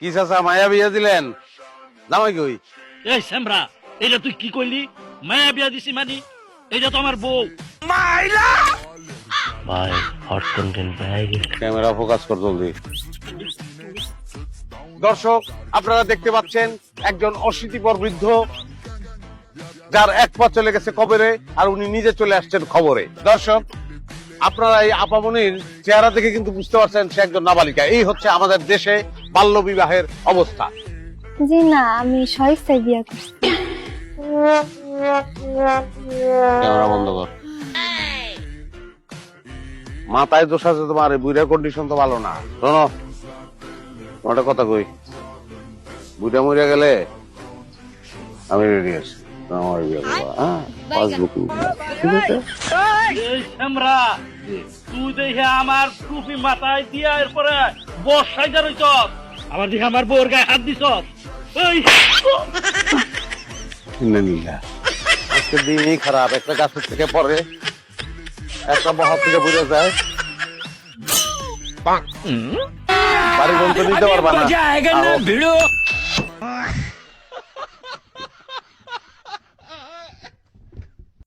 কি চাচা মায়া বিয়া দিলেন? জামাই কই? এই শ্যামরা, এটা তুই কি কইলি? মায়া বিয়া দিছি মানি? এটা তো আমার বউ। ভাই হট কন্টেন্ট ভাই। ক্যামেরা ফোকাস কর জলদি। দর্শক, আপনারা দেখতে পাচ্ছেন একজন অশীতিপর বৃদ্ধ, যার এক পা চলে গেছে কবরে আর উনি নিজে চলে আসছেন খবরে। দর্শক, আপনারা এই আপামনির চেহারা দেখে কিন্তু বুঝতে পারছেন সে একজন নাবালিকা। এই হচ্ছে আমাদের দেশে বাল্য বিবাহের অবস্থা। জি না, আমি স্বইচ্ছায় বিয়ে করছি। ক্যামেরা বন্ধ কর। মাথায় দোষ আছে তোমার, বুড়ার কন্ডিশন তো ভালো না। শোনো, তোমার কথা কই, বুড়া মরিয়া গেলে আমি রেডি আছি। আমার বিয়ে করবো, হ্যাঁ, পাসবুক ঠিক আছে। এই শ্যামরা, তুই দেখে আমার টুপি মাথায় দিয়া এরপরে বর্ষায় যা রইছ, আবার দেখে আমার বউর গায়ে হাত দিছ। এই আজকের দিনই খারাপ, একটা গাছের থেকে পরে একটা মহা থেকে বুঝে যায়। বাড়ি গন্ত নিতে পারবা না।